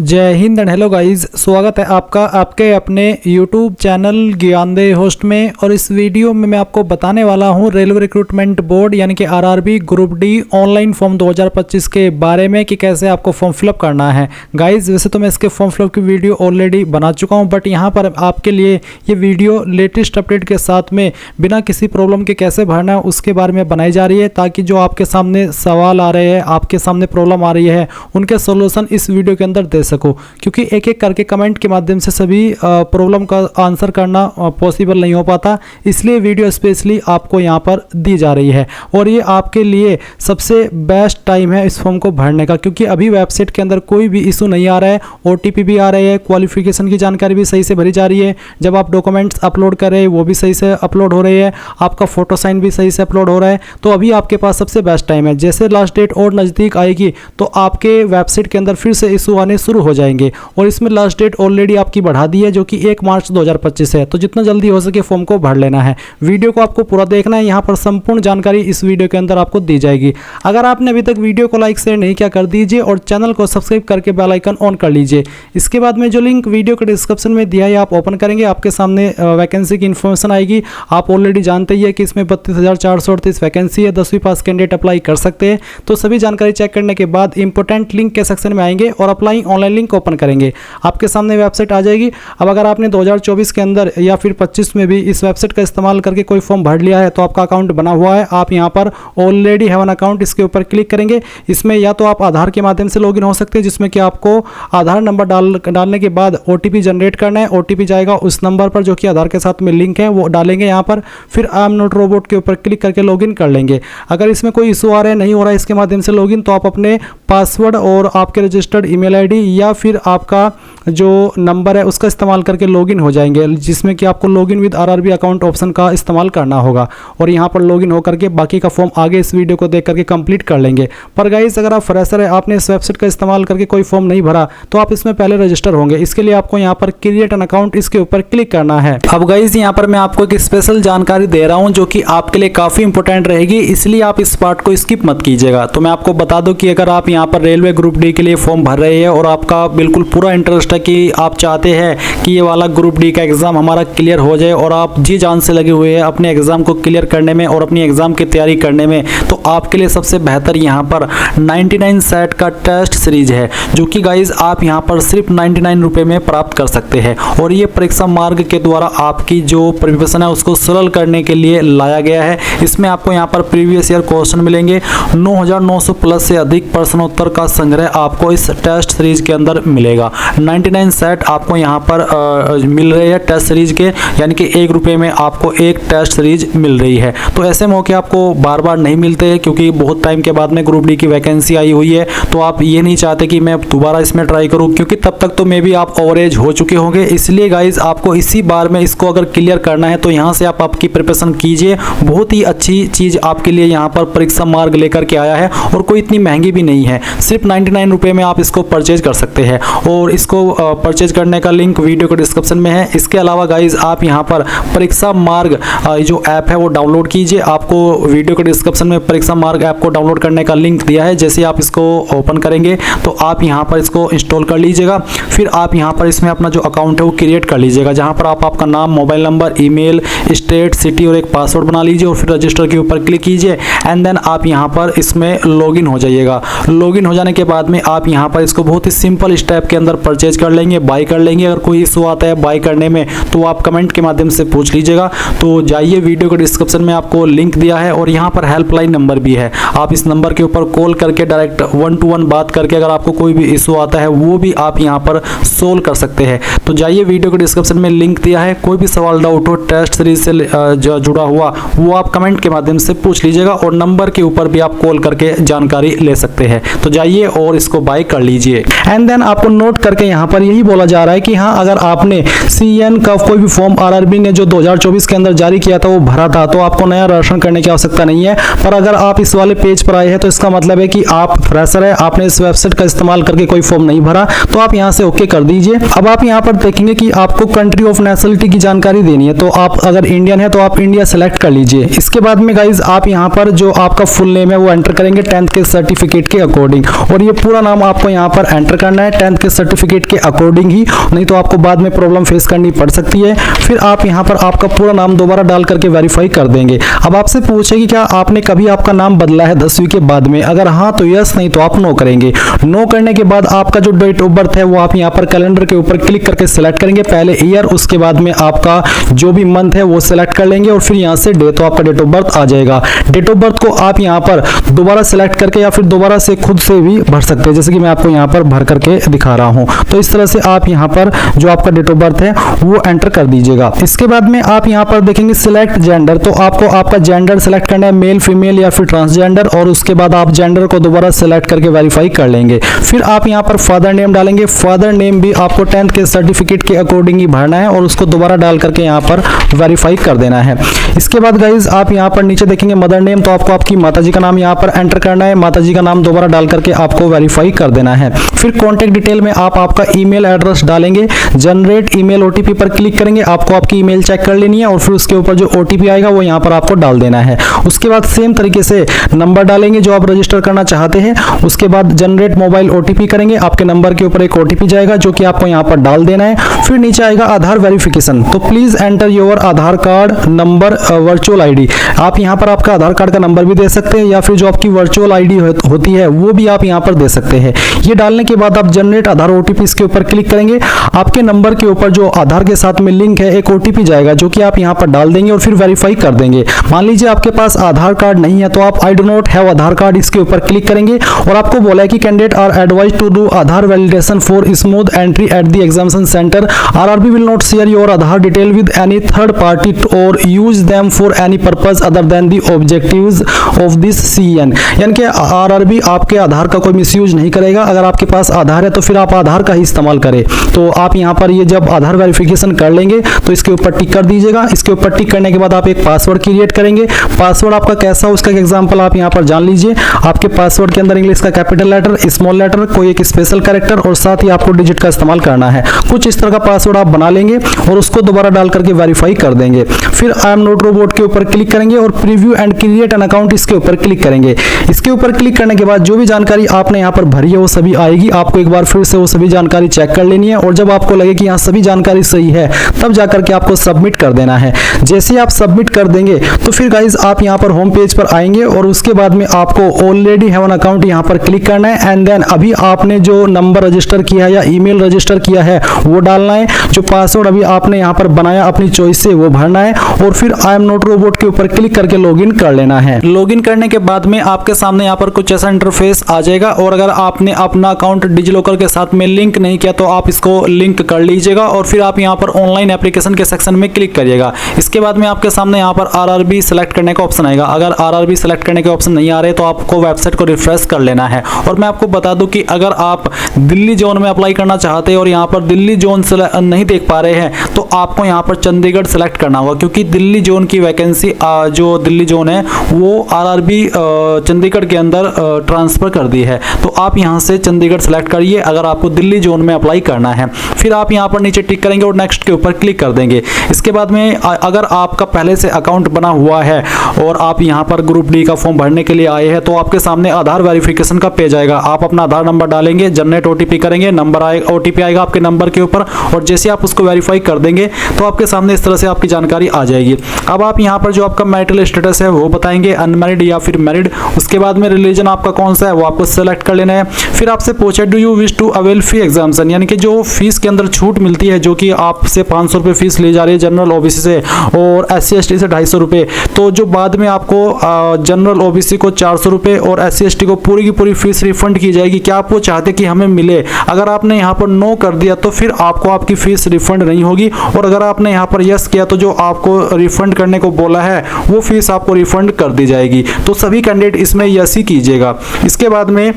जय Hind and hello guys, स्वागत है आपका आपके अपने YouTube चैनल ज्ञानदेह होस्ट में। और इस वीडियो में मैं आपको बताने वाला हूं रेलवे रिक्रूटमेंट बोर्ड यानी कि RRB group D online form 2025 के बारे में कि कैसे आपको फॉर्म फिलअप करना है। गाइस वैसे तो मैं इसके फॉर्म फिलअप की वीडियो ऑलरेडी बना चुका हूं, बट यहां पर आपके लिए ये वीडियो लेटेस्ट अपडेट के साथ में बिना किसी प्रॉब्लम के कैसे भरना है उसके बारे में बनाई जा रही है, ताकि जो आपके सामने सवाल आ रहे हैं, आपके सामने प्रॉब्लम आ रही है, उनके सोल्यूशन इस वीडियो के अंदर दे सको। क्योंकि एक एक करके कमेंट के माध्यम से सभी प्रॉब्लम का आंसर करना पॉसिबल नहीं हो पाता, इसलिए वीडियो स्पेशली आपको यहाँ पर दी जा रही है। और ये आपके लिए सबसे बेस्ट टाइम है इस फॉर्म को भरने का, क्योंकि अभी वेबसाइट के अंदर कोई भी इशू नहीं आ रहा है, OTP भी आ रहे हैं, क्वालिफिकेशन की जानकारी भी सही से भरी जा रही है, जब आप डॉक्यूमेंट्स अपलोड कर रहे हैं वो भी सही से अपलोड हो रही है, आपका फोटो साइन भी सही से अपलोड हो रहा है। तो अभी आपके पास सबसे बेस्ट टाइम है। जैसे लास्ट डेट और नज़दीक आएगी तो आपके वेबसाइट के अंदर फिर से इशू आने शुरू हो जाएंगे। और इसमें लास्ट डेट ऑलरेडी आपकी बढ़ा दी है, जो कि 1 मार्च 2025 है। तो जितना जल्दी हो सके फॉर्म को भर लेना है। वीडियो को आपको पूरा देखना है, यहाँ पर संपूर्ण जानकारी इस वीडियो के अंदर आपको दी जाएगी। अगर आपने अभी तक वीडियो को लाइक शेयर नहीं किया कर दीजिए और चैनल को सब्सक्राइब करके बेल आइकन ऑन कर लीजिए। इसके बाद में जो लिंक वीडियो के डिस्क्रिप्शन में दिया है आप ओपन करेंगे, आपके सामने वैकेंसी की इन्फॉर्मेशन आएगी। आप ऑलरेडी जानते ही है कि इसमें 32,438 वैकेंसी है, 10वीं पास कैंडिडेट अप्लाई कर सकते हैं। तो सभी जानकारी चेक करने के बाद इंपॉर्टेंट लिंक के सेक्शन में आएंगे और अप्लाई ऑनलाइन लिंक ओपन करेंगे, आपके सामने वेबसाइट आ जाएगी। अब अगर आपने 2024 के अंदर या फिर 25 में भी इस वेबसाइट का इस्तेमाल करके कोई फॉर्म भर लिया है तो आपका अकाउंट बना हुआ है, आप यहां पर ऑलरेडी हैव एन अकाउंट, इसके ऊपर क्लिक करेंगे। इसमें या तो आप आधार के माध्यम से लॉगिन हो सकते हैं, जिसमें कि आपको आधार नंबर डालने के बाद OTP जनरेट करना है। OTP जाएगा उस नंबर पर जो कि आधार के साथ में लिंक है, वो डालेंगे यहाँ पर। फिर आई एम नॉट रोबोट के ऊपर क्लिक करके लॉगिन कर लेंगे। अगर इसमें कोई इशू आ रहा है, नहीं हो रहा है इसके माध्यम से लॉगिन, तो आप अपने पासवर्ड और आपके रजिस्टर्ड ईमेल आईडी या फिर आपका जो नंबर है उसका इस्तेमाल करके लॉगिन हो जाएंगे, जिसमें कि आपको login with RRB account option का इस्तेमाल करना होगा। और यहाँ पर लॉगिन होकर के बाकी का फॉर्म आगे इस वीडियो को देख करके कंप्लीट कर लेंगे। पर गाइस अगर आप फ्रेशर है, आपने इस वेबसाइट का इस्तेमाल करके कोई फॉर्म नहीं भरा, तो आप इसमें पहले रजिस्टर होंगे। इसके लिए आपको यहाँ पर क्रिएट एन अकाउंट, इसके ऊपर क्लिक करना है। अब गाइस यहाँ पर मैं आपको एक स्पेशल जानकारी दे रहा हूँ जो कि आपके लिए काफ़ी इंपॉर्टेंट रहेगी, इसलिए आप इस पार्ट को स्किप मत कीजिएगा। तो मैं आपको बता दूँ कि अगर आप यहाँ पर रेलवे ग्रुप डी के लिए फॉर्म भर रहे हैं और आपका बिल्कुल पूरा इंटरेस्ट है कि आप चाहते हैं कि ये वाला ग्रुप डी का एग्जाम हमारा क्लियर हो जाए और आप जी जान से लगे हुए हैं अपने एग्जाम को क्लियर करने में और अपनी एग्जाम की तैयारी करने में, तो आपके लिए सबसे बेहतर यहाँ पर 99 सेट का टेस्ट सीरीज है, जो कि गाइज आप यहाँ पर सिर्फ 99 रुपये में प्राप्त कर सकते हैं। और ये परीक्षा मार्ग के द्वारा आपकी जो प्रिपरेशन है उसको सरल करने के लिए लाया गया है। इसमें आपको यहाँ पर प्रीवियस ईयर क्वेश्चन मिलेंगे, 9,900 प्लस से अधिक प्रश्नोत्तर का संग्रह आपको इस टेस्ट सीरीज के अंदर मिलेगा। 99 सेट आपको यहाँ पर मिल रही है टेस्ट सीरीज के, यानी कि 1 रुपये में आपको एक टेस्ट सीरीज मिल रही है। तो ऐसे मौके आपको बार बार नहीं मिलते हैं, क्योंकि बहुत टाइम के बाद में ग्रुप डी की वैकेंसी आई हुई है। तो आप ये नहीं चाहते कि मैं दोबारा इसमें ट्राई करूँ, क्योंकि तब तक तो मे भी आप ओवरेज हो चुके होंगे। इसलिए गाइज आपको इसी बार में इसको अगर क्लियर करना है तो यहाँ से आप आपकी प्रिपरेशन कीजिए। बहुत ही अच्छी चीज़ आपके लिए यहाँ पर परीक्षा मार्ग लेकर के आया है, और कोई इतनी महंगी भी नहीं है, सिर्फ 99 रुपये में आप इसको परचेज कर सकते हैं। और इसको परचेज करने का लिंक वीडियो के डिस्क्रिप्शन में है। इसके अलावा गाइज आप यहाँ पर परीक्षा मार्ग जो ऐप है वो डाउनलोड कीजिए। आपको वीडियो के डिस्क्रिप्शन में परीक्षा मार्ग ऐप को डाउनलोड करने का लिंक दिया है। जैसे आप इसको ओपन करेंगे तो आप यहाँ पर इसको इंस्टॉल कर लीजिएगा। फिर आप यहाँ पर इसमें अपना जो अकाउंट है वो क्रिएट कर लीजिएगा, जहाँ पर आप आपका नाम, mobile number, email, state, city और एक पासवर्ड बना लीजिए। और फिर रजिस्टर के ऊपर क्लिक कीजिए एंड देन आप यहाँ पर इसमें लॉगिन हो जाइएगा। लॉगिन हो जाने के बाद में आप यहाँ पर इसको बहुत ही सिंपल स्टेप के अंदर परचेज कर लेंगे, बाई कर लेंगे। अगर कोई इशू आता है बाई करने में तो आप कमेंट के माध्यम से पूछ लीजिएगा। तो जाइए, वीडियो के डिस्क्रिप्शन में आपको लिंक दिया है और यहाँ पर हेल्पलाइन नंबर भी है। आप इस नंबर के ऊपर कॉल करके डायरेक्ट 1 to 1 बात करके अगर आपको कोई भी इशू आता है वो भी आप यहाँ पर सोल्व कर सकते हैं। तो जाइए, वीडियो के डिस्क्रिप्शन में लिंक दिया है। कोई भी सवाल, डाउट हो टेस्ट सीरीज से जुड़ा हुआ वो आप कमेंट के माध्यम से पूछ लीजिएगा, और नंबर के ऊपर भी आप कॉल करके जानकारी ले सकते हैं। तो जाइए और इसको बाय कर लीजिए। एंड देन आपको नोट करके यहाँ पर यही बोला जा रहा है कि हाँ, अगर आपने CN का कोई भी फॉर्म आरआरबी ने जो 2024 के अंदर जारी किया था वो भरा था, तो आपको नया रजिस्ट्रेशन करने की आवश्यकता नहीं है। पर अगर आप इस वाले पेज पर आए हैं तो इसका मतलब है कि आप फ्रेशर है, आपने इस वेबसाइट का इस्तेमाल करके कोई फॉर्म नहीं भरा, तो आप यहाँ से ओके कर दीजिए। अब आप यहाँ पर देखेंगे कि आपको कंट्री ऑफ नेशनलिटी की जानकारी देनी है, तो आप अगर इंडियन है तो आप इंडिया सेलेक्ट कर लीजिए। इसके बाद में गाइज आप यहाँ पर जो आपका फुल नेम है वो एंटर करेंगे 10th के सर्टिफिकेट के अकॉर्डिंग, और ये पूरा नाम आपको यहाँ पर एंटर करना है 10th के सर्टिफिकेट के अकॉर्डिंग ही, नहीं तो आपको बाद में प्रॉब्लम फेस करनी पड़ सकती है। फिर आप यहाँ पर आपका पूरा नाम दोबारा डाल करके वेरीफाई कर देंगे। अब आपसे पूछेगी क्या आपने कभी आपका नाम बदला है 10वीं के बाद में, अगर हाँ तो यस, नहीं तो आप नो करेंगे। नो करने के बाद आपका जो डेट ऑफ बर्थ है वो आप यहाँ पर कैलेंडर के ऊपर क्लिक करके सिलेक्ट करेंगे, पहले ईयर, उसके बाद में आपका जो भी मंथ है वो सिलेक्ट कर लेंगे और फिर यहाँ से डे, तो आपका डेट ऑफ बर्थ आ जाएगा। डेट ऑफ बर्थ को आप यहाँ पर दोबारा सिलेक्ट करके या फिर दोबारा से खुद से भी भर सकते हैं, जैसे कि मैं आपको यहाँ पर भर करके दिखा रहा हूँ। तो इस तरह से आप यहाँ पर जो आपका डेट ऑफ बर्थ है वो एंटर कर दीजिएगा। इसके बाद में आप यहाँ पर देखेंगे सिलेक्ट जेंडर, तो आपको आपका जेंडर सेलेक्ट करना है, मेल, फीमेल या फिर ट्रांसजेंडर, और उसके बाद आप जेंडर को दोबारा सेलेक्ट करके वेरीफाई कर लेंगे। फिर आप यहाँ पर फादर नेम डालेंगे। फादर नेम भी आपको 10th के सर्टिफिकेट के अकॉर्डिंग ही भरना है और उसको दोबारा डाल करके यहाँ पर वेरीफाई कर देना है। इसके बाद गाइज आप यहाँ पर नीचे देखेंगे मदर नेम, तो आपको आपकी माताजी का नाम यहाँ पर एंटर करना है, माताजी का नाम दोबारा डाल करके आपको वेरीफाई कर देना है। फिर कॉन्टैक्ट डिटेल में आप आपका ईमेल एड्रेस डालेंगे, जनरेट ईमेल ओटीपी पर क्लिक करेंगे, आपको आपकी ईमेल चेक कर लेनी है और फिर उसके ऊपर जो ओटीपी आएगा वो यहाँ पर आपको डाल देना है। उसके बाद सेम तरीके से नंबर डालेंगे जो आप रजिस्टर करना चाहते हैं, उसके बाद जनरेट मोबाइल ओटीपी करेंगे, आपके नंबर के ऊपर एक ओटीपी जाएगा जो कि आपको यहाँ पर डाल देना है। फिर नीचे आएगा आधार वेरिफिकेशन, तो please enter your Aadhaar card number virtual ID, आप यहाँ पर आपका आधार कार्ड का नंबर भी दे सकते हैं या फिर जो आपकी वर्चुअल आईडी होती है वो भी आप यहाँ पर दे सकते हैं। ये डालने के बाद आप जनरेट आधार ओटीपी के ऊपर क्लिक करेंगे, आपके नंबर के ऊपर जो आधार के साथ में लिंक है एक ओटीपी जाएगा जो कि आप यहाँ पर डाल देंगे और फिर वेरीफाई कर देंगे। मान लीजिए आपके पास आधार कार्ड नहीं है तो आप I do not have Aadhaar card इसके ऊपर क्लिक करेंगे और आपको बोला है कि candidate are advise to do Aadhaar validation for smooth entry at the examination centre, RRB will not share your Aadhaar detail with any third party or use them for any purpose other than the objectives of this CEN, यानी कि RRB आपके आधार का कोई misuse नहीं करेगा। अगर आपके पास आधार है तो फिर आप आधार का ही इस्तेमाल करें। तो आप यहाँ पर ये जब आधार वेरिफिकेशन कर लेंगे तो इसके ऊपर टिक कर दीजिएगा। इसके ऊपर टिक करने के बाद आप एक पासवर्ड क्रिएट करेंगे। पासवर्ड आपका कैसा हो उसका एग्जांपल आप यहाँ पर जान लीजिए। आपके पासवर्ड के अंदर इंग्लिश का कैपिटल लेटर, स्मॉल लेटर, कोई एक स्पेशल कैरेक्टर और साथ ही आपको डिजिट का इस्तेमाल करना है। कुछ इस तरह का पासवर्ड आप बना लेंगे और उसको दोबारा डाल करके वेरीफाई कर देंगे। फिर आई एम नॉट रोबोट के ऊपर क्लिक करेंगे और preview and create an account इसके ऊपर क्लिक करेंगे। इसके ऊपर क्लिक करने के बाद जो भी जानकारी आपने यहाँ पर भरी है वो सभी आएगी। आपको एक बार फिर से वो सभी जानकारी चेक कर लेनी है और जब आपको लगे कि यहाँ सभी जानकारी सही है तब जाकर के आपको सबमिट कर देना है। जैसे आप सबमिट कर देंगे तो फिर गाइज आप यहाँ पर होम पेज पर आएंगे और उसके बाद में आपको ऑलरेडी हैव एन अकाउंट यहाँ पर क्लिक करना है एंड देन अभी आपने जो नंबर रजिस्टर किया है या ईमेल रजिस्टर किया है वो डालना है। जो पासवर्ड अभी आपने यहाँ पर बनाया अपनी चॉइस से वो भरना है और फिर आई एम नॉट रोबोट के ऊपर क्लिक करके लॉगिन कर लेना है। लॉगिन करने के बाद में आपके सामने यहाँ पर कुछ ऐसा इंटरफेस आ जाएगा और अगर आपने अपना अकाउंट डिजिलॉकर के साथ में लिंक नहीं किया तो आप इसको लिंक कर लीजिएगा और फिर आप यहाँ पर ऑनलाइन एप्लीकेशन के सेक्शन में क्लिक करिएगा। इसके बाद में आपके सामने यहाँ पर आरआरबी सेलेक्ट करने का ऑप्शन आएगा। अगर आरआरबी सेलेक्ट करने के ऑप्शन नहीं आ रहे तो आपको वेबसाइट को रिफ्रेश कर लेना है। और मैं आपको बता दूं कि अगर आप दिल्ली जोन में अप्लाई करना चाहते हैं और यहाँ पर दिल्ली जोन नहीं देख पा रहे हैं तो आपको यहाँ पर चंडीगढ़ सेलेक्ट करना होगा, क्योंकि दिल्ली जोन की वैकेंसी जो दिल्ली जोन है वो आरआरबी चंडीगढ़ के अंदर ट्रांसफर कर दी है। तो आप यहाँ से चंडीगढ़ सेलेक्ट करिए अगर आपको दिल्ली जोन में अप्लाई करना है। फिर आप यहाँ पर नीचे टिक करेंगे और नेक्स्ट के ऊपर क्लिक कर देंगे। इसके बाद में अगर आपका पहले से अकाउंट बना हुआ है और आप यहाँ पर ग्रुप डी का फॉर्म भरने के लिए आए हैं तो आपके सामने आधार वेरिफिकेशन का पेज आएगा। आप अपना आधार नंबर डालेंगे, जनरेट ओटीपी करेंगे, नंबर आएगा, ओटीपी आएगा आपके नंबर के ऊपर और जैसे आप उसको वेरीफाई कर देंगे तो आपके सामने इस तरह से आपकी जानकारी आ जाएगी। अब आप यहाँ पर जो आपका मैरिटल स्टेटस है वो बताएंगे, अनमैरिड या फिर मैरिड। उसके बाद में रिलीजन आपका कौन सा है वो आपको सेलेक्ट कर लेना है। फिर आपसे पूछे do you wish to avail fee exemption, यानी कि जो फीस के अंदर छूट मिलती है जो कि आपसे 500 रुपये फीस ली जा रही है जनरल ओबीसी से और SC ST से 250 रुपये, तो जो बाद में आपको जनरल ओबीसी को 400 रुपये और SC ST को पूरी की पूरी फीस रिफंड की जाएगी। क्या आप वो चाहते कि हमें मिले? अगर आपने यहाँ पर नो कर दिया तो फिर आपको आपकी फीस रिफंड नहीं होगी और अगर आपने यहाँ पर यस किया तो जो आपको रिफंड करने को बोला है वो फीस आपको रिफंड कर दी जाएगी। तो सभी कैंडिडेट इसमें यस ही कीजिएगा। इसके बाद में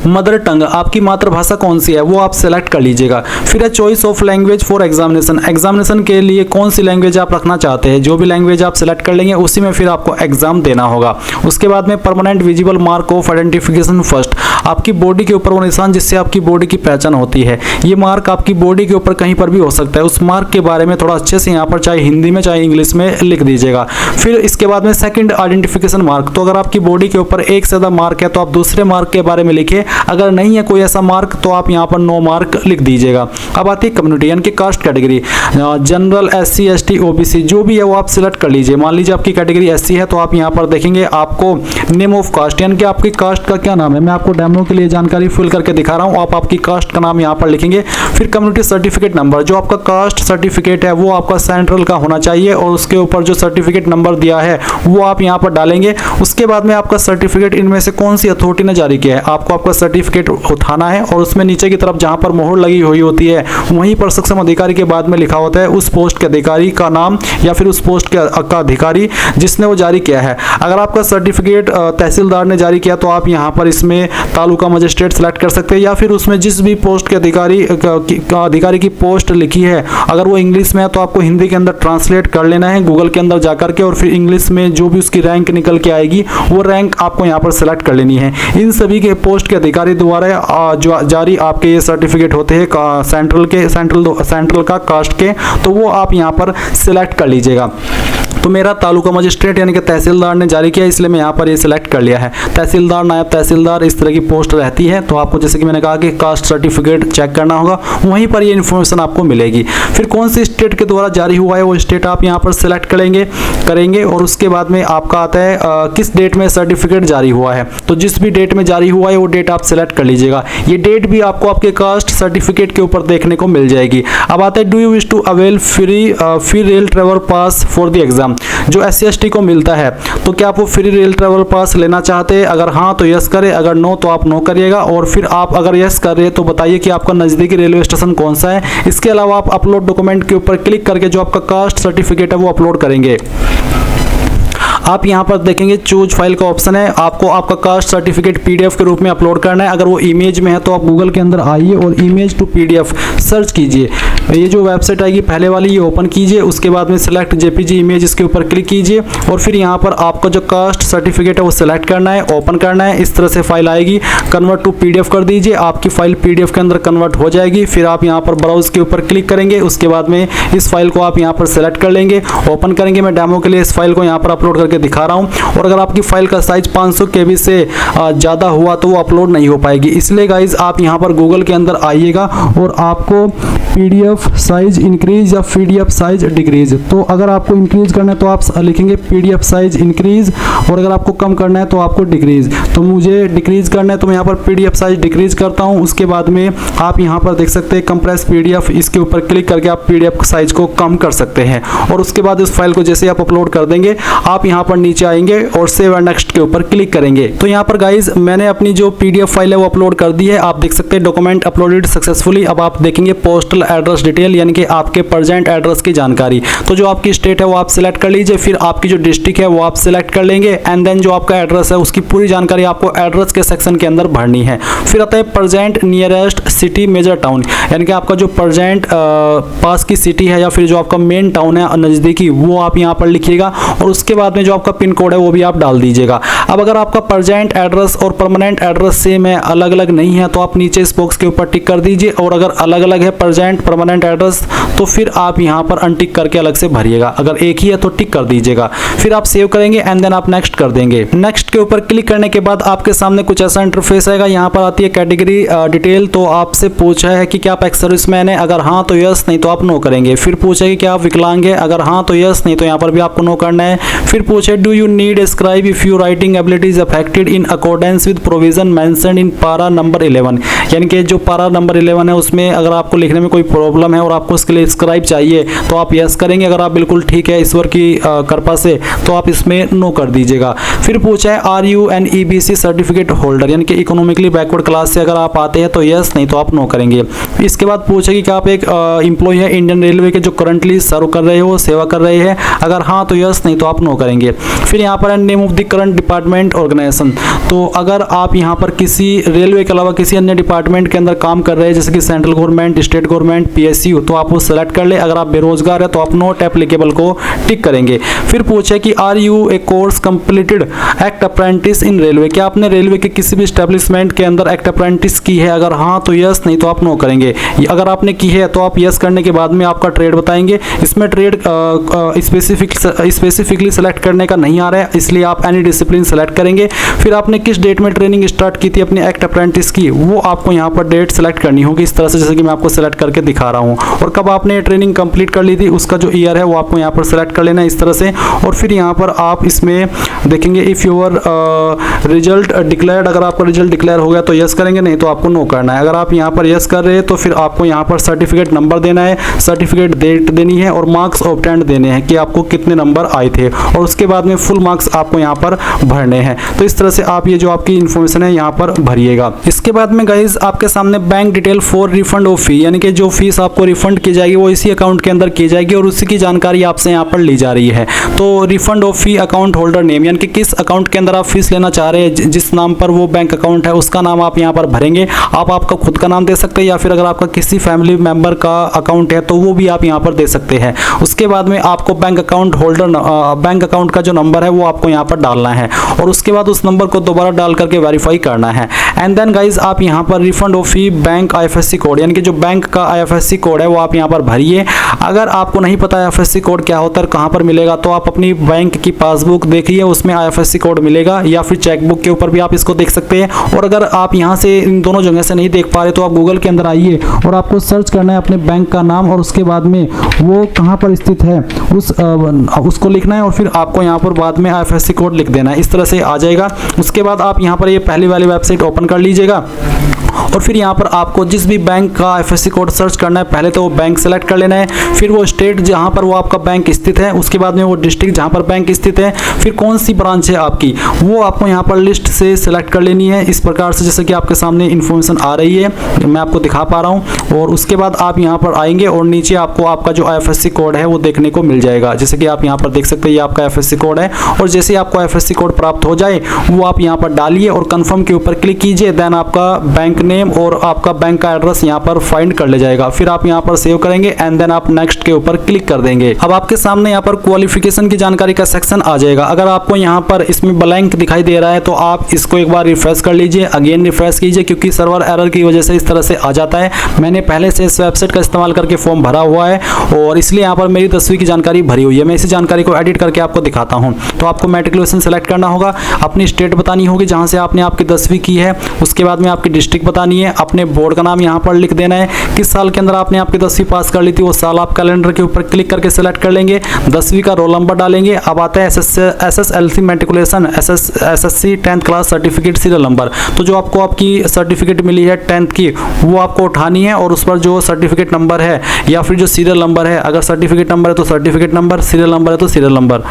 मदर टंग, आपकी मातृभाषा कौन सी है वो आप सेलेक्ट कर लीजिएगा। फिर है choice of language for examination, examination के लिए कौन सी लैंग्वेज आप रखना चाहते हैं, जो भी लैंग्वेज आप सेलेक्ट कर लेंगे उसी में फिर आपको एग्जाम देना होगा। उसके बाद में permanent visible mark of identification first, आपकी बॉडी के ऊपर वो निशान जिससे आपकी बॉडी की पहचान होती है, ये मार्क आपकी बॉडी के ऊपर कहीं पर भी हो सकता है। उस मार्क के बारे में थोड़ा अच्छे से यहाँ पर चाहे हिंदी में चाहे इंग्लिश में लिख दीजिएगा। फिर इसके बाद में सेकंड आइडेंटिफिकेशन मार्क, तो अगर आपकी बॉडी के ऊपर एक से ज्यादा मार्क है तो आप दूसरे मार्क के बारे में लिखिए, अगर नहीं है कोई ऐसा मार्क तो आप यहाँ पर नो मार्क लिख दीजिएगा। अब आती है कम्युनिटी यानी कि caste category, general, SC, ST, OBC जो भी है वो आप सिलेक्ट कर लीजिए। मान लीजिए आपकी कैटेगरी एससी है तो आप यहाँ पर देखेंगे आपको नेम ऑफ कास्ट यानी कि आपकी कास्ट का क्या नाम है, मैं आपको डेमो के लिए जानकारी फिल करके दिखा रहा हूँ, आप आपकी कास्ट का नाम यहाँ पर लिखेंगे। फिर कम्युनिटी सर्टिफिकेट नंबर, जो आपका कास्ट सर्टिफिकेट है वो आपका सेंट्रल का होना चाहिए और उसके ऊपर जो सर्टिफिकेट नंबर दिया है वो आप यहाँ पर डालेंगे। उसके बाद में आपका सर्टिफिकेट इनमें से कौन सी अथॉरिटी ने जारी किया है, आपको आपका सर्टिफिकेट उठाना है और उसमें नीचे की तरफ जहां पर मोहर लगी हुई होती है वहीं पर सक्षम अधिकारी के बाद में लिखा होता है उस पोस्ट के अधिकारी का नाम या फिर उस पोस्ट का अधिकारी जिसने वो जारी किया है। अगर आपका सर्टिफिकेट तहसीलदार ने जारी किया तो आप यहाँ पर इसमें तालुका मजिस्ट्रेट सेलेक्ट कर सकते हैं, या फिर उसमें जिस भी पोस्ट के अधिकारी की पोस्ट लिखी है अगर वो इंग्लिश में है तो आपको हिंदी के अंदर ट्रांसलेट कर लेना है गूगल के अंदर जाकर के, और फिर इंग्लिश में जो भी उसकी रैंक निकल के आएगी वो रैंक आपको यहाँ पर सेलेक्ट कर लेनी है। इन सभी के पोस्ट के अधिकारी द्वारा जो जारी आपके ये सर्टिफिकेट होते हैं सेंट्रल का कास्ट के, तो वो आप यहाँ पर सिलेक्ट कर लीजिएगा। तो मेरा तालुका मजिस्ट्रेट यानी कि तहसीलदार ने जारी किया इसलिए मैं यहाँ पर ये सिलेक्ट कर लिया है। तहसीलदार, नायब तहसीलदार इस तरह की पोस्ट रहती है, तो आपको जैसे कि मैंने कहा कि कास्ट सर्टिफिकेट चेक करना होगा, वहीं पर ये इन्फॉर्मेशन आपको मिलेगी। फिर कौन सी स्टेट के द्वारा जारी हुआ है वो स्टेट आप यहाँ पर सिलेक्ट करेंगे और उसके बाद में आपका आता है किस डेट में सर्टिफिकेट जारी हुआ है, तो जिस भी डेट में जारी हुआ है वो डेट आप सिलेक्ट कर लीजिएगा। ये डेट भी आपको आपके कास्ट सर्टिफिकेट के ऊपर देखने को मिल जाएगी। अब आता है do you wish to avail free rail travel pass for the exam, जो SC ST को मिलता है तो क्या आप वो फ्री रेल ट्रेवल पास लेना चाहते हैं, अगर हाँ तो यस करें, अगर नो तो आप नो करिएगा। और फिर आप अगर यस कर रहे हैं तो बताइए कि आपका नज़दीकी रेलवे स्टेशन कौन सा है। इसके अलावा आप अपलोड डॉक्यूमेंट के ऊपर क्लिक करके जो आपका कास्ट सर्टिफिकेट है वो अपलोड करेंगे। आप यहाँ पर देखेंगे चूज फाइल का ऑप्शन है, आपको आपका कास्ट सर्टिफिकेट PDF के रूप में अपलोड करना है। अगर वो इमेज में है तो आप गूगल के अंदर आइए और इमेज टू PDF सर्च कीजिए। ये जो वेबसाइट आएगी पहले वाली ये ओपन कीजिए, उसके बाद में सिलेक्ट JPG इमेज इसके ऊपर क्लिक कीजिए और फिर यहाँ पर आपका जो कास्ट सर्टिफिकेट है वो सिलेक्ट करना है, ओपन करना है। इस तरह से फाइल आएगी, कन्वर्ट टू PDF कर दीजिए, आपकी फाइल PDF के अंदर कन्वर्ट हो जाएगी। फिर आप यहाँ पर ब्राउज के ऊपर क्लिक करेंगे, उसके बाद में इस फाइल को आप यहाँ पर सिलेक्ट कर लेंगे, ओपन करेंगे। मैं डेमो के लिए इस फाइल को यहाँ पर अपलोड करके दिखा रहा हूँ। और अगर आपकी फाइल का साइज 500 KB से ज़्यादा हुआ तो वो अपलोड नहीं हो पाएगी, इसलिए गाइज आप यहाँ पर गूगल के अंदर आइएगा और आपको PDF साइज इंक्रीज या PDF साइज डिक्रीज, तो अगर आपको इंक्रीज करना है तो आप लिखेंगे PDF साइज इंक्रीज, और अगर आपको कम करना है तो आपको डिक्रीज। तो मुझे डिक्रीज करना है तो मैं यहाँ पर PDF साइज डिक्रीज करता हूँ। उसके बाद में आप यहाँ पर देख सकते हैं कंप्रेस PDF, इसके ऊपर क्लिक करके आप PDF साइज को कम कर सकते हैं। और उसके बाद इस फाइल को जैसे आप अपलोड कर देंगे आप यहाँ पर नीचे आएंगे और सेव एंड नेक्स्ट के ऊपर क्लिक करेंगे। तो यहाँ पर गाइज मैंने अपनी जो PDF फाइल है वो अपलोड कर दी है, आप देख सकते हैं डॉक्यूमेंट अपलोडेड सक्सेसफुली। अब आप देखेंगे पोस्टल एड्रेस डिटेल यानी कि आपके प्रेजेंट एड्रेस की जानकारी। तो जो आपकी स्टेट है वो आप सिलेक्ट कर लीजिए, फिर आपकी जो डिस्ट्रिक्ट है वो आप सिलेक्ट कर लेंगे एंड देन जो आपका एड्रेस है उसकी पूरी जानकारी आपको एड्रेस के सेक्शन के अंदर भरनी है। फिर आता है present nearest city major town, यानी कि आपका जो प्रेजेंट पास की सिटी है या फिर जो आपका मेन टाउन है नज़दीकी वो आप यहाँ पर लिखिएगा और उसके बाद में जो आपका पिन कोड है वो भी आप डाल दीजिएगा। अब अगर आपका प्रेजेंट एड्रेस और परमानेंट एड्रेस सेम है, अलग अलग नहीं है, तो आप नीचे इस बॉक्स के ऊपर टिक कर दीजिए, और अगर अलग अलग है प्रेजेंट परमानेंट एड्रेस तो फिर आप यहाँ पर अनटिक करके अलग से भरिएगा, अगर एक ही है तो टिक कर दीजिएगा। फिर आप सेव करेंगे एंड देन आप नेक्स्ट कर देंगे। नेक्स्ट के ऊपर क्लिक करने के बाद आपके सामने कुछ ऐसा इंटरफेस आएगा। यहाँ पर आती है कैटेगरी डिटेल, तो आपसे पूछा है कि क्या आप एक्स सर्विसमैन है, अगर हाँ तो यस, नहीं तो आप नो करेंगे। फिर पूछे कि क्या आप विकलांग है, अगर हाँ तो यस, नहीं तो यहाँ पर भी आपको नो करना है। फिर पूछे do you need scribe if you writing ability is affected in accordance with provision mentioned in पारा नंबर 11, यानी कि जो पारा नंबर 11 है उसमें अगर आपको लिखने में कोई प्रॉब्लम है और आपको उसके लिए स्क्राइब चाहिए तो आप यस करेंगे, अगर आप बिल्कुल ठीक है ईश्वर की कृपा से तो आप इसमें नो कर दीजिएगा। फिर पूछा है are you an EBC certificate holder, यानी कि इकोनॉमिकली बैकवर्ड क्लास से अगर आप आते हैं तो यस, नहीं तो आप नो करेंगे। इसके बाद पूछे कि क्या आप एक एम्प्लॉय है इंडियन रेलवे के जो करंटली सर्व कर रहे हो, सेवा कर रहे हैं, अगर हाँ तो यस, नहीं तो आप नो करेंगे। फिर यहाँ पर name of the current department organisation. तो अगर आप यहाँ पर किसी रेलवे के अलावा किसी अन्य डिपार्टमेंट के अंदर काम कर रहे हैं जैसे कि central government, state government, PSU, तो आप वो सेलेक्ट कर ले। अगर आप बेरोजगार है तो आप नॉट एप्लीकेबल को टिक करेंगे। फिर पूछे कि are you a course completed act apprentice in railway, क्या आपने रेलवे के किसी भी एस्टेब्लिशमेंट के अंदर एक्ट अप्रेंटिस की है? अगर हाँ तो यस, नहीं तो आप नो करेंगे। अगर आपने की है तो आप यस करने के बाद में आपका ट्रेड बताएंगे। इसमें ट्रेड स्पेसिफिकली सेलेक्ट करने का नहीं आ रहा है, इसलिए आप एनी डिसिप्लिन सेलेक्ट करेंगे। फिर आपने किस डेट में ट्रेनिंग स्टार्ट की थी अपने एक्ट अप्रेंटिस की, वो आपको यहाँ पर डेट सेलेक्ट करनी होगी इस तरह से, जैसे कि मैं आपको सेलेक्ट करके दिखा रहा हूँ। और कब आपने ट्रेनिंग कंप्लीट कर ली थी उसका जो ईयर है वो आपको यहाँ पर सेलेक्ट कर लेना है इस तरह से। और फिर यहाँ पर आप इसमें देखेंगे इफ़ योर रिजल्ट डिक्लेयर्ड, अगर आपका रिजल्ट डिक्लेयर हो गया तो यस करेंगे, नहीं तो आपको नो करना है। अगर आप यहाँ पर यस कर रहे हैं तो फिर आपको यहाँ पर सर्टिफिकेट नंबर देना है, सर्टिफिकेट डेट देनी है और मार्क्स ऑब्टेन्ड देने हैं कि आपको कितने नंबर आए थे, और उसके बाद में फुल मार्क्स आपको यहाँ पर भरने हैं। तो इस तरह से आप ये जो आपकी इन्फॉर्मेशन है यहाँ पर भरिएगा। इसके बाद में गाइज आपके सामने bank detail for refund of fee, यानी कि जो फीस आपको रिफंड की जाएगी वो इसी अकाउंट के अंदर की जाएगी और उसी की जानकारी आपसे यहाँ पर ली जा रही है। तो refund of fee account holder name, यानी कि किस अकाउंट के अंदर आप फीस लेना चाह रहे हैं, जिस नाम पर वो बैंक अकाउंट है उसका नाम आप यहाँ पर भरेंगे। आप आपका खुद का नाम दे सकते हैं या फिर अगर आपका किसी फैमिली मेंबर का अकाउंट है तो वो भी आप यहाँ पर दे सकते हैं। उसके बाद में आपको bank account holder bank account का जो नंबर है वो आपको यहाँ पर डालना है और उसके बाद उस नंबर को दोबारा डाल करके वेरीफाई करना है। एंड देन गाइज आप यहाँ पर refund of fee bank IFSC code, यानी कि जो बैंक का IFSC कोड है वो आप यहाँ पर भरिए। अगर आपको नहीं पता IFSC कोड क्या होता है, कहाँ पर मिलेगा, तो आप अपनी बैंक की पासबुक देखिए, उसमें IFSC कोड मिलेगा, या फिर चेकबुक के ऊपर भी आप इसको देख सकते हैं। और अगर आप यहाँ से इन दोनों जगह से नहीं देख पा रहे तो आप गूगल के अंदर आइए और आपको सर्च करना है अपने बैंक का नाम और उसके बाद में वो कहाँ पर स्थित है उसको लिखना है और फिर आपको यहाँ पर बाद में IFSC कोड लिख देना है। इस तरह से आ जाएगा। उसके बाद आप यहाँ पर ये पहली वाली वेबसाइट ओपन कर लीजिएगा और फिर यहाँ पर आपको जिस भी बैंक का IFSC कोड सर्च करना है, पहले तो वो बैंक सेलेक्ट कर लेना है, फिर वो स्टेट जहाँ पर वो आपका बैंक स्थित है, उसके बाद में वो डिस्ट्रिक्ट जहाँ पर बैंक स्थित है, फिर कौन सी ब्रांच है आपकी वो आपको यहाँ पर लिस्ट से सेलेक्ट कर लेनी है। इस प्रकार से जैसे कि आपके सामने इन्फॉर्मेशन आ रही है, मैं आपको दिखा पा रहा हूँ। और उसके बाद आप यहाँ पर आएंगे और नीचे आपको आपका जो IFSC कोड है वो देखने को मिल जाएगा, जैसे कि आप यहाँ पर देख सकते हैं ये आपका IFSC कोड है। और जैसे ही आपको IFSC कोड प्राप्त हो जाए वो आप यहाँ पर डालिए और कन्फर्म के ऊपर क्लिक कीजिए। देन आपका बैंक नेम और आपका बैंक का एड्रेस यहाँ पर फाइंड कर ले जाएगा। फिर आप यहाँ पर सेव करेंगे एंड देन आप नेक्स्ट के ऊपर क्लिक कर देंगे। अब आपके सामने यहाँ पर क्वालिफिकेशन की जानकारी का सेक्शन आ जाएगा। अगर आपको यहाँ पर इसमें ब्लैंक दिखाई दे रहा है तो आप इसको एक बार रिफ्रेश कर लीजिए, अगेन रिफ्रेश कीजिए, क्योंकि सर्वर एरर की वजह से इस तरह से आ जाता है। मैंने पहले से इस वेबसाइट का इस्तेमाल करके फॉर्म भरा हुआ है और इसलिए यहाँ पर मेरी 10वीं की जानकारी भरी हुई है। मैं इसी जानकारी को एडिट करके आपको दिखाता हूँ। तो आपको मैट्रिकुलेशन सेलेक्ट करना होगा, अपनी स्टेट बतानी होगी जहाँ से आपने आपकी 10वीं की है, उसके बाद में आपकी डिस्ट्रिक्ट बतानी है, अपने बोर्ड का नाम यहाँ पर लिख देना है, किस साल के अंदर आपने आपकी 10वीं पास कर ली थी वो साल आप कैलेंडर के ऊपर क्लिक करके सेलेक्ट कर लेंगे, 10वीं का रोल नंबर डालेंगे। अब आता है SSLC matriculation, SSC 10th class certificate serial number. तो जो आपको आपकी सर्टिफिकेट मिली है 10th की वो आपको उठानी है और उस पर जो सर्टिफिकेट नंबर है या फिर जो सीरियल नंबर है, अगर सर्टिफिकेट नंबर है तो सर्टिफिकेट नंबर, सीरियल नंबर है तो सीरियल नंबर,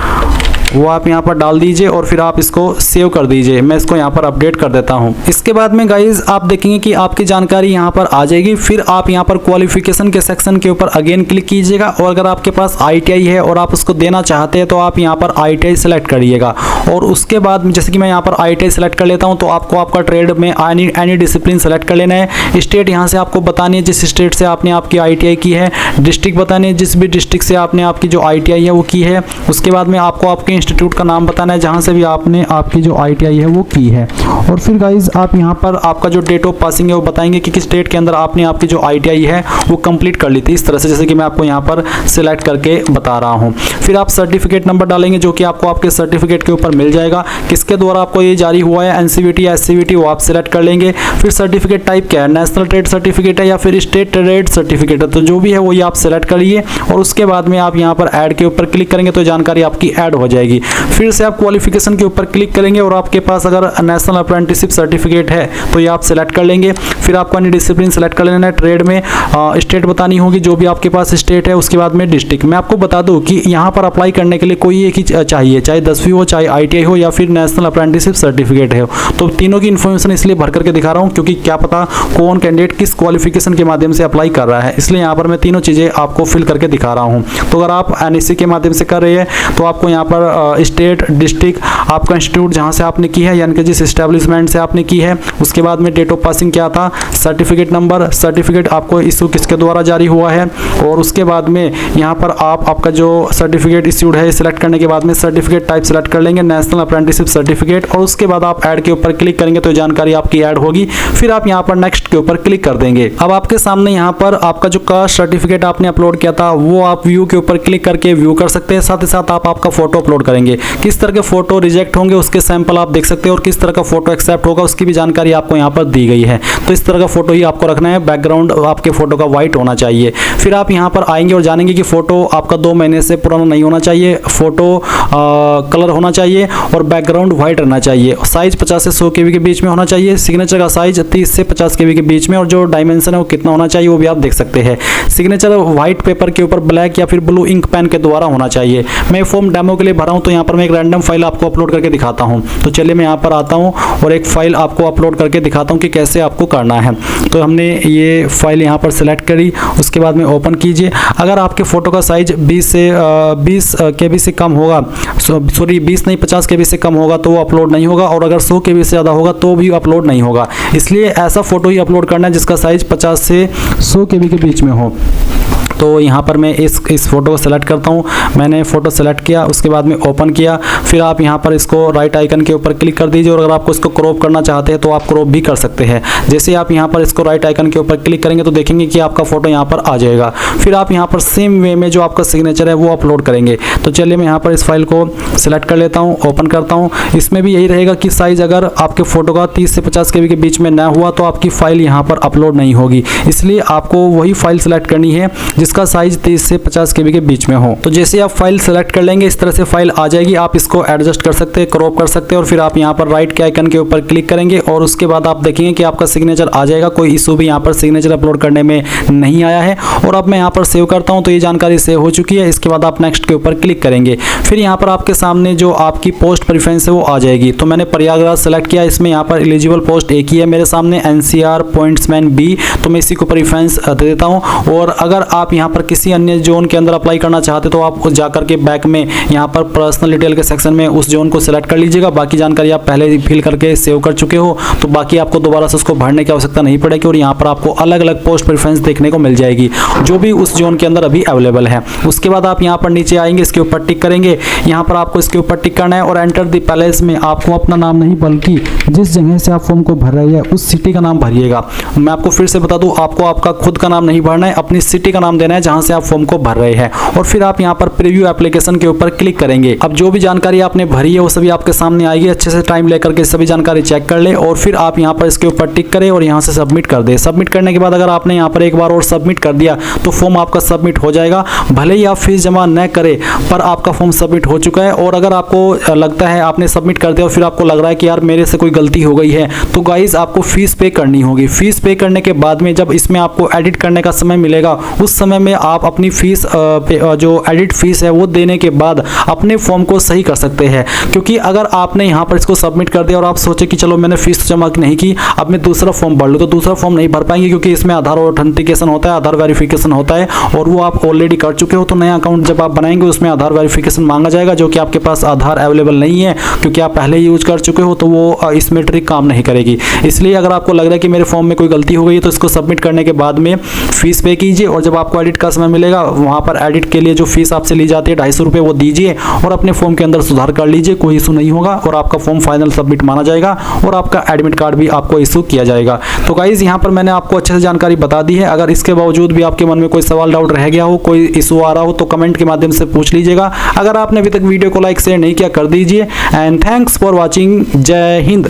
वो आप यहाँ पर डाल दीजिए और फिर आप इसको सेव कर दीजिए। मैं इसको यहाँ पर अपडेट कर देता हूँ। इसके बाद में गाइज आप देखेंगे कि आपकी जानकारी यहाँ पर आ जाएगी। फिर आप यहाँ पर क्वालिफिकेशन के सेक्शन के ऊपर अगेन क्लिक कीजिएगा और अगर आपके पास ITI है और आप उसको देना चाहते हैं तो आप यहाँ पर ITI सेलेक्ट करिएगा। और उसके बाद जैसे कि मैं यहाँ पर ITI सेलेक्ट कर लेता हूँ तो आपको आपका ट्रेड में एनी डिसिप्लिन सेलेक्ट कर लेना है। स्टेट यहाँ से आपको बतानी है जिस स्टेट से आपने आपकी ITI की है, डिस्ट्रिक्ट बतानी है जिस भी डिस्ट्रिक्ट से आपने आपकी जो ITI है वो की है, उसके बाद में आपको आपके इंस्टीट्यूट का नाम बताना है जहां से भी आपने आपकी जो ITI है वो की है। और फिर गाइज आप यहां पर आपका जो डेट ऑफ पासिंग है वो बताएंगे कि किस डेट के अंदर आपने आपकी जो ITI है वो कंप्लीट कर ली थी, इस तरह से जैसे कि मैं आपको यहां पर सिलेक्ट करके बता रहा हूं। फिर आप सर्टिफिकेट नंबर डालेंगे जो कि आपको आपके सर्टिफिकेट के ऊपर मिल जाएगा, किसके द्वारा आपको ये जारी हुआ है, NCVT या SCVT, वो आप सिलेक्ट कर लेंगे। फिर सर्टिफिकेट टाइप क्या है, नेशनल ट्रेड सर्टिफिकेट है या फिर स्टेट ट्रेड सर्टिफिकेट है, तो जो भी है वही आप सिलेक्ट करिए और उसके बाद में आप यहाँ पर ऐड के ऊपर क्लिक करेंगे तो जानकारी आपकी ऐड हो जाएगी। फिर से आप क्वालिफिकेशन के ऊपर क्लिक करेंगे और आपके पास अगर नेशनल अप्रेंटिसशिप सर्टिफिकेट है तो ये आप सेलेक्ट कर लेंगे। फिर आपको अन्य डिसिप्लिन सेलेक्ट कर लेना है। ट्रेड में स्टेट बतानी होगी जो भी आपके पास स्टेट है, उसके बाद में डिस्ट्रिक्ट। मैं आपको बता दूं कि यहाँ पर अप्लाई करने के लिए कोई एक ही चाहिए, चाहे 10वीं हो, चाहे ITI हो या फिर नेशनल अप्रेंटिसशिप सर्टिफिकेट है। तो तीनों की इन्फॉर्मेशन इसलिए भर करके दिखा रहा हूँ क्योंकि क्या पता कौन कैंडिडेट किस क्वालिफिकेशन के माध्यम से अप्लाई कर रहा है, इसलिए यहाँ पर मैं तीनों चीज़ें आपको फिल करके दिखा रहा हूँ। तो अगर आप NSC के माध्यम से कर रहे हैं तो आपको यहाँ पर स्टेट, डिस्ट्रिक्ट, आपका इंस्टीट्यूट जहाँ से आपने की है यानी कि जिस एस्टेब्लिशमेंट से आपने की है, उसके बाद में डेट ऑफ पासिंग क्या था, सर्टिफिकेट नंबर, सर्टिफिकेट आपको इशू किसके द्वारा जारी हुआ है, और उसके बाद में यहाँ पर आपका जो सर्टिफिकेट इश्यूड है सिलेक्ट करने के बाद में सर्टिफिकेट टाइप सेलेक्ट कर लेंगे, नेशनल अप्रेंटिसशिप सर्टिफिकेट, और उसके बाद आप ऐड के ऊपर क्लिक करेंगे तो जानकारी आपकी ऐड होगी। फिर आप यहाँ पर नेक्स्ट के ऊपर क्लिक कर देंगे। अब आपके सामने यहाँ पर आपका जो कास्ट सर्टिफिकेट आपने अपलोड किया था वो आप व्यू के ऊपर क्लिक करके व्यू कर सकते हैं। साथ ही साथ आप आपका फोटो अपलोड करेंगे, किस तरह के फोटो रिजेक्ट होंगे उसके सैंपल आप देख सकते हैं, और किस तरह का फोटो एक्सेप्ट होगा उसकी भी जानकारी आपको यहाँ पर दी गई है। तो इस तरह का फोटो ही आपको रखना है, बैकग्राउंड आपके फोटो का व्हाइट होना चाहिए। फिर आप यहाँ पर आएंगे और जानेंगे कि फोटो आपका 2 महीने से पुराना नहीं होना चाहिए, फोटो कलर होना चाहिए और बैकग्राउंड व्हाइट रहना चाहिए, साइज 50 से 100 KB के बीच में होना चाहिए, सिग्नेचर का साइज 30 से 50 KB के बीच में, और जो डायमेंशन है वो कितना होना चाहिए वो भी आप देख सकते हैं। सिग्नेचर व्हाइट पेपर के ऊपर ब्लैक या फिर ब्लू इंक पेन के द्वारा होना चाहिए। मैं फॉर्म डेमो के लिए भरा हूं तो यहाँ पर मैं एक रैंडम फाइल आपको अपलोड करके दिखाता हूं। तो चलिए मैं यहाँ पर आता हूं और एक फाइल आपको अपलोड करके दिखाता हूं कि कैसे आपको करना है। तो हमने ये फाइल यहाँ पर सिलेक्ट करी, उसके बाद में ओपन कीजिए। अगर आपके फोटो का साइज 20 KB से कम होगा, सॉरी 20 नहीं 50 KB से कम होगा तो वो अपलोड नहीं होगा, और अगर 100 KB से ज़्यादा होगा तो भी अपलोड नहीं होगा। इसलिए ऐसा फोटो ही अपलोड करना है जिसका साइज 50 से 100 KB के बीच में हो। तो यहाँ पर मैं इस फोटो को सेलेक्ट करता हूँ। मैंने फ़ोटो सेलेक्ट किया, उसके बाद में ओपन किया। फिर आप यहाँ पर इसको राइट आइकन के ऊपर क्लिक कर दीजिए, और अगर आपको इसको क्रॉप करना चाहते हैं तो आप क्रॉप भी कर सकते हैं। जैसे आप यहाँ पर इसको राइट आइकन के ऊपर क्लिक करेंगे तो देखेंगे कि आपका फोटो यहाँ पर आ जाएगा। फिर आप यहाँ पर सेम वे में जो आपका सिग्नेचर है वो अपलोड करेंगे। तो चलिए मैं यहाँ पर इस फाइल को सेलेक्ट कर लेता हूँ, ओपन करता हूँ। इसमें भी यही रहेगा कि साइज़ अगर आपके फ़ोटो का 30 से 50 KB के बीच में ना हुआ तो आपकी फ़ाइल यहाँ पर अपलोड नहीं होगी। इसलिए आपको वही फाइल सेलेक्ट करनी है जिसका साइज़ 30 से 50 KB के बीच में हो। तो जैसे आप फाइल सेलेक्ट कर लेंगे इस तरह से फाइल आ जाएगी। आप इसको एडजस्ट कर सकते हैं, क्रॉप कर सकते हैं, और फिर आप यहाँ पर राइट के आइकन के ऊपर क्लिक करेंगे और उसके बाद आप देखेंगे कि आपका सिग्नेचर आ जाएगा। कोई इशू भी यहाँ पर सिग्नेचर अपलोड करने में नहीं आया है। और अब मैं यहाँ पर सेव करता हूँ तो ये जानकारी सेव हो चुकी है। इसके बाद आप नेक्स्ट के ऊपर क्लिक करेंगे। फिर यहाँ पर आपके सामने जो आपकी पोस्ट प्रेफरेंस है वो आ जाएगी। तो मैंने प्रयागराज सेलेक्ट किया, इसमें यहाँ पर एलिजिबल पोस्ट एक ही है मेरे सामने, NCR पॉइंट्समैन B, तो मैं इसी को प्रेफरेंस दे देता हूँ। और अगर आप यहाँ पर किसी अन्य जोन के अंदर अप्लाई करना चाहते तो आप जाकर के बैक में यहाँ पर पर्सनल डिटेल के सेक्शन में उस जोन को सिलेक्ट कर लीजिएगा। बाकी जानकारी आप पहले ही फिल करके सेव कर चुके हो, तो बाकी आपको दोबारा से उसको भरने की आवश्यकता नहीं पड़ेगी। और यहाँ पर आपको अलग अलग पोस्ट प्रेफरेंस देखने को मिल जाएगी जो भी उस जोन के अंदर अभी अवेलेबल है। उसके बाद आप यहाँ पर नीचे आएंगे, इसके ऊपर टिक करेंगे। यहाँ पर आपको इसके ऊपर टिक करना है और एंटर द पैलेस में आपको अपना नाम नहीं बल्कि जिस जगह से आप फॉर्म को भर रहे हैं उस सिटी का नाम भरिएगा। मैं आपको फिर से बता दूं, आपको आपका खुद का नाम नहीं भरना है, अपनी सिटी का नाम देना है जहां से आप फॉर्म को भर रहे हैं। और फिर आप यहां पर प्रीव्यू एप्लीकेशन के ऊपर क्लिक करेंगे। अब जो भी जानकारी आपने भरी है वो सभी आपके सामने आएगी। अच्छे से टाइम लेकर के सभी जानकारी चेक कर ले और फिर आप यहां पर इसके ऊपर टिक करें और यहां से सबमिट कर दे। सबमिट करने के बाद अगर आपने यहां पर एक बार और सबमिट कर दिया तो फॉर्म आपका सबमिट हो जाएगा। भले ही आप फीस जमा न करें पर आपका फॉर्म सबमिट हो चुका है। और अगर आपको लगता है आपने सबमिट कर दिया और फिर आपको लग रहा है कि यार मेरे से कोई गलती हो गई है, तो गाइज आपको फीस पे करनी होगी। फीस पे करने के बाद में जब इसमें आपको एडिट करने का समय मिलेगा उस समय में आप अपनी फीस जो एडिट फीस है वो देने के बाद अपने फॉर्म को सही कर सकते हैं। क्योंकि अगर आपने यहाँ पर इसको सबमिट कर दिया और आप सोचे कि चलो मैंने फीस जमा नहीं की, अब मैं दूसरा फॉर्म भर लूँ, तो दूसरा फॉर्म नहीं भर पाएंगे क्योंकि इसमें आधार ऑथेंटिकेशन होता है, आधार वेरिफिकेशन होता है और वो आप ऑलरेडी कर चुके हो। तो नया अकाउंट जब आप बनाएंगे उसमें आधार वेरिफिकेशन मांगा जाएगा, जो कि आपके पास आधार अवेलेबल नहीं है क्योंकि आप पहले यूज कर चुके हो, तो वो इसमें ट्रिक काम नहीं करेगी। इसलिए अगर आपको लग रहा है कि मेरे फॉर्म में कोई गलती हो गई तो इसको सबमिट करने के बाद में फीस पे कीजिए और जब आपको एडिट का समय मिलेगा वहाँ पर एडिट के लिए जो फीस आपसे ली जाती है 250 रुपये वो दीजिए और अपने फॉर्म के अंदर सुधार कर लीजिए। कोई इशू नहीं होगा और आपका फॉर्म फाइनल सबमिट माना जाएगा और आपका एडमिट कार्ड भी आपको इशू किया जाएगा। तो गाइज यहाँ पर मैंने आपको अच्छे से जानकारी बता दी है। अगर इसके बावजूद भी आपके मन में कोई सवाल डाउट रह गया हो, कोई इशू आ रहा हो तो कमेंट के माध्यम से पूछ लीजिएगा। अगर आपने अभी तक वीडियो को लाइक शेयर नहीं किया कर दीजिए। And thanks for watching. जय हिंद।